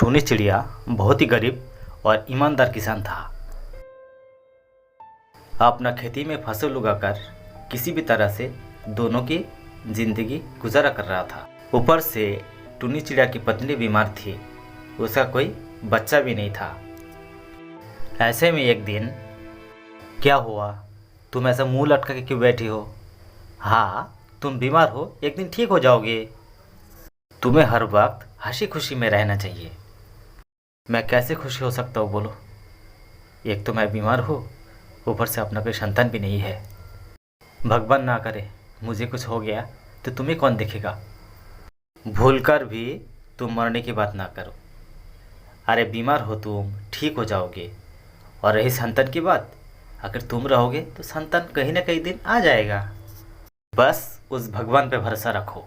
टूनी चिड़िया बहुत ही गरीब और ईमानदार किसान था। अपना खेती में फसल उगाकर किसी भी तरह से दोनों की जिंदगी गुजारा कर रहा था। ऊपर से टूनी चिड़िया की पत्नी बीमार थी, उसका कोई बच्चा भी नहीं था। ऐसे में एक दिन, क्या हुआ, तुम ऐसा मुंह लटका के क्यों बैठी हो? हाँ, तुम बीमार हो, एक दिन ठीक हो जाओगे। तुम्हें हर वक्त हंसी खुशी में रहना चाहिए। मैं कैसे खुशी हो सकता हूँ बोलो? एक तो मैं बीमार हूँ, ऊपर से अपना कोई संतान भी नहीं है। भगवान ना करे मुझे कुछ हो गया तो तुम्हें कौन देखेगा? भूलकर भी तुम मरने की बात ना करो। अरे बीमार हो तुम, ठीक हो जाओगे। और रही संतान की बात, अगर तुम रहोगे तो संतान कहीं ना कहीं दिन आ जाएगा। बस उस भगवान पे भरोसा रखो।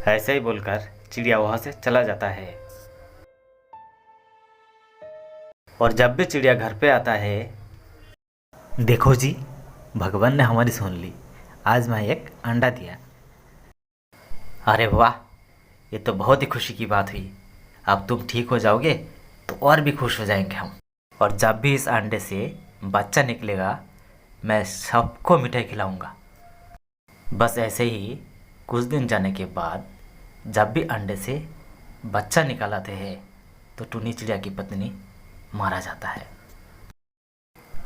ऐसे ही बोलकर चिड़िया वहाँ से चला जाता है। और जब भी चिड़िया घर पे आता है, देखो जी, भगवान ने हमारी सुन ली, आज मैं एक अंडा दिया। अरे वाह, ये तो बहुत ही खुशी की बात हुई। अब तुम ठीक हो जाओगे तो और भी खुश हो जाएंगे हम। और जब भी इस अंडे से बच्चा निकलेगा, मैं सबको मिठाई खिलाऊंगा। बस ऐसे ही कुछ दिन जाने के बाद जब भी अंडे से बच्चा निकाल आते हैं तो टूनी चिड़िया की पत्नी मारा जाता है।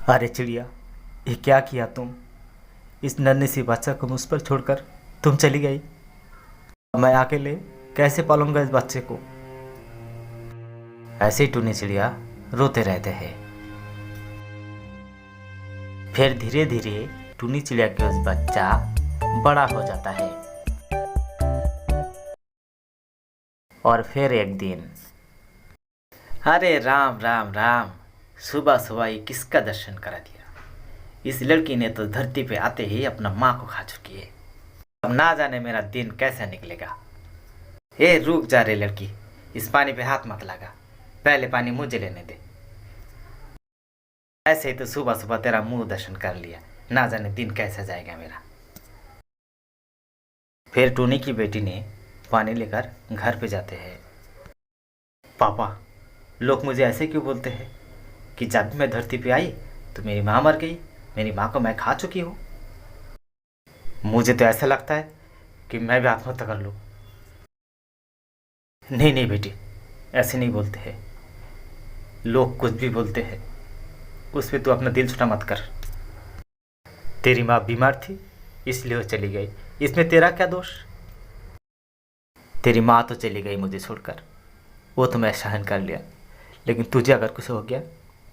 अरे चिड़िया, ये क्या किया तुम? इस नन्हे सी बच्चा को मुझ पर छोड़कर तुम चली गई। मैं अकेले कैसे पालूंगा इस बच्चे को? ऐसे ही टूनी चिड़िया रोते रहते हैं। फिर धीरे धीरे टूनी चिड़िया का उस बच्चा बड़ा हो जाता है। और फिर एक दिन, अरे राम राम राम, सुबह सुबह ही किसका दर्शन करा दिया। इस लड़की ने तो धरती पे आते ही अपना माँ को खा चुकी है। अब ना जाने मेरा दिन कैसे निकलेगा। ए रुक जा रे लड़की, इस पानी पे हाथ मत लगा, पहले पानी मुझे लेने दे। ऐसे ही तो सुबह सुबह तेरा मुंह दर्शन कर लिया, ना जाने दिन कैसा जाएगा मेरा। फिर टूनी की बेटी ने पानी लेकर घर पे जाते हैं। पापा, लोग मुझे ऐसे क्यों बोलते हैं कि जब भी मैं धरती पे आई तो मेरी माँ मर गई, मेरी माँ को मैं खा चुकी हूँ। मुझे तो ऐसा लगता है कि मैं भी आत्महत्या कर लूँ। नहीं नहीं बेटी, ऐसे नहीं बोलते हैं। लोग कुछ भी बोलते हैं, उस पर तू अपना दिल छोटा मत कर। तेरी माँ बीमार थी इसलिए वो चली गई, इसमें तेरा क्या दोष? तेरी माँ तो चली गई मुझे छोड़कर, वो तो मैं सहन कर लिया, लेकिन तुझे अगर कुछ हो गया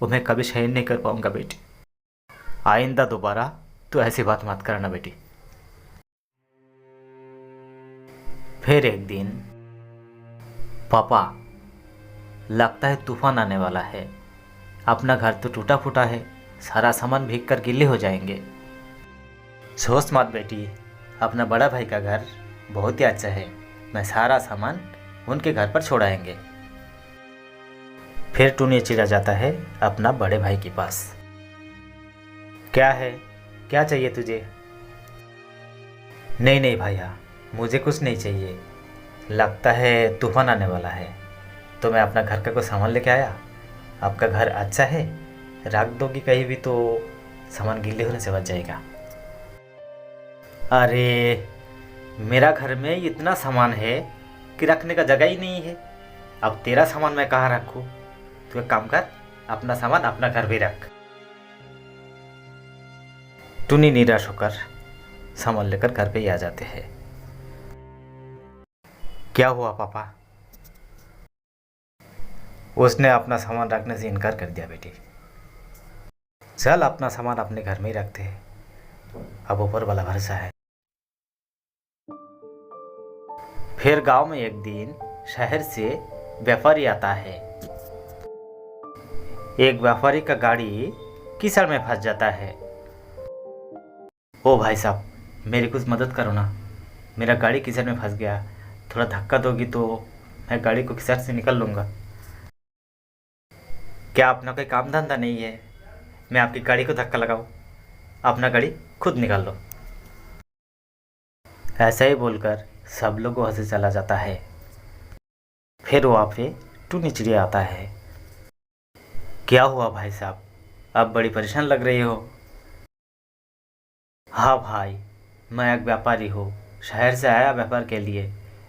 वो मैं कभी सहन नहीं कर पाऊंगा बेटी। आइंदा दोबारा तू ऐसी बात मत करना बेटी। फिर एक दिन, पापा, लगता है तूफान आने वाला है। अपना घर तो टूटा फूटा है, सारा सामान भीग कर गिले हो जाएंगे। सोच मत बेटी, अपना बड़ा भाई का घर बहुत ही अच्छा है, मैं सारा सामान उनके घर पर छोड़ाएंगे। फिर टूनी चिड़ा जाता है अपना बड़े भाई के पास। क्या है, क्या चाहिए तुझे? नहीं नहीं भैया, मुझे कुछ नहीं चाहिए। लगता है तूफान आने वाला है, तो मैं अपना घर का कुछ सामान लेके आया। आपका घर अच्छा है, रख दोगी कहीं भी तो सामान गीले होने से बच जाएगा। अरे मेरा घर में इतना सामान है कि रखने का जगह ही नहीं है। अब तेरा सामान मैं कहाँ रखूँ? तू एक काम कर, अपना सामान अपना घर भी रख। टूनी निराश होकर सामान लेकर घर पे ही आ जाते हैं। क्या हुआ पापा? उसने अपना सामान रखने से इनकार कर दिया बेटी। चल अपना सामान अपने घर में ही रखते हैं, अब ऊपर वाला भरोसा है। फिर गांव में एक दिन शहर से व्यापारी आता है। एक व्यापारी का गाड़ी कीचड़ में फंस जाता है। ओ भाई साहब, मेरी कुछ मदद करो ना, मेरा गाड़ी कीचड़ में फंस गया, थोड़ा धक्का दोगी तो मैं गाड़ी को कीचड़ से निकल लूँगा। क्या अपना कोई काम धंधा नहीं है, मैं आपकी गाड़ी को धक्का लगाऊं? अपना गाड़ी खुद निकाल लो। ऐसा ही बोलकर सब लोग वहाँ से चला जाता है। फिर वहाँ पे टूनी चिड़िया आता है। क्या हुआ भाई साहब, आप बड़ी परेशान लग रही हो। हाँ भाई, मैं एक व्यापारी हूँ, शहर से आया व्यापार के लिए,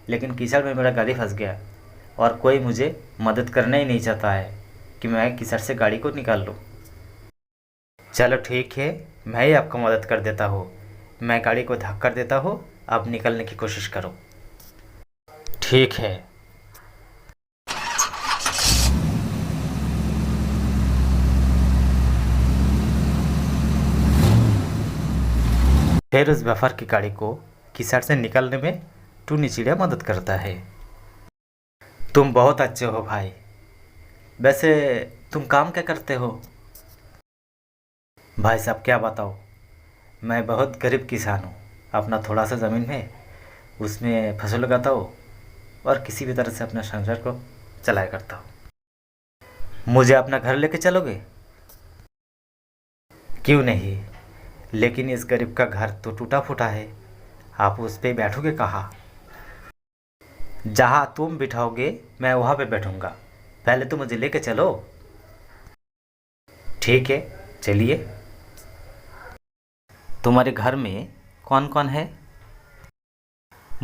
लेकिन कीचड़ में मेरा गाड़ी फंस गया और कोई मुझे मदद करना ही नहीं चाहता है कि मैं कीचड़ से गाड़ी को निकाल लूँ। चलो ठीक है, मैं ही आपको मदद कर देता हूँ। मैं गाड़ी को धक्का देता हूँ, आप निकलने की कोशिश करो। ठीक है। फिर उस व्यापार की गाड़ी को कीचड़ से निकालने में टूनी चिड़िया मदद करता है। तुम बहुत अच्छे हो भाई। वैसे तुम काम क्या करते हो। भाई साहब क्या बताओ, मैं बहुत गरीब किसान हूँ। अपना थोड़ा सा ज़मीन है, उसमें फसल लगाता हूँ और किसी भी तरह से अपना संसार को चलाया करता हूँ। मुझे अपना घर लेके चलोगे। क्यों नहीं, लेकिन इस गरीब का घर तो टूटा फूटा है, आप उस पे बैठोगे कहाँ। जहाँ तुम बिठाओगे मैं वहाँ पे बैठूँगा, पहले तो मुझे लेके चलो। ठीक है, चलिए। तुम्हारे घर में कौन कौन है।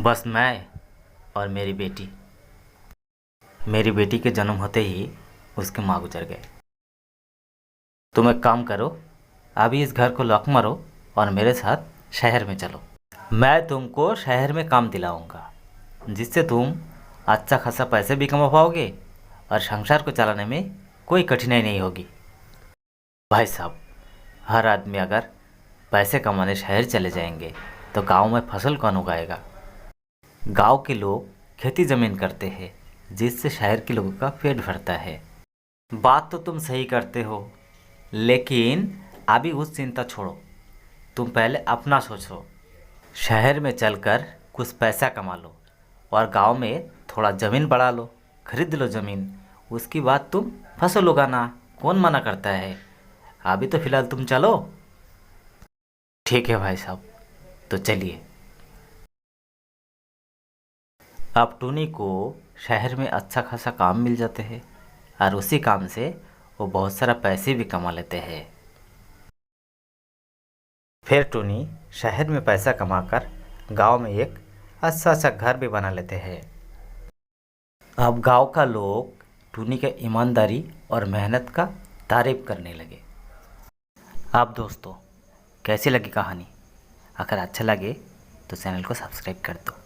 बस मैं और मेरी बेटी। मेरी बेटी के जन्म होते ही उसकी माँ गुजर गए। तुम एक काम करो, अभी इस घर को लॉक मारो और मेरे साथ शहर में चलो। मैं तुमको शहर में काम दिलाऊंगा, जिससे तुम अच्छा खासा पैसे भी कमा पाओगे और संसार को चलाने में कोई कठिनाई नहीं होगी। भाई साहब, हर आदमी अगर पैसे कमाने शहर चले जाएंगे तो गांव में फसल कौन उगाएगा। गांव के लोग खेती ज़मीन करते हैं, जिससे शहर के लोगों का पेट भरता है। बात तो तुम सही करते हो, लेकिन अभी उस चिंता छोड़ो, तुम पहले अपना सोचो। शहर में चलकर कुछ पैसा कमा लो और गांव में थोड़ा ज़मीन बढ़ा लो, खरीद लो ज़मीन। उसकी बाद तुम फसल उगाना, कौन मना करता है। अभी तो फ़िलहाल तुम चलो। ठीक है भाई साहब, तो चलिए। अब टूनी को शहर में अच्छा खासा काम मिल जाते हैं और उसी काम से वो बहुत सारा पैसे भी कमा लेते हैं। फिर टूनी शहर में पैसा कमाकर गांव में एक अच्छा सा घर भी बना लेते हैं। अब गांव का लोग टूनी के ईमानदारी और मेहनत का तारीफ करने लगे। अब दोस्तों, कैसी लगी कहानी। अगर अच्छा लगे तो चैनल को सब्सक्राइब कर दो।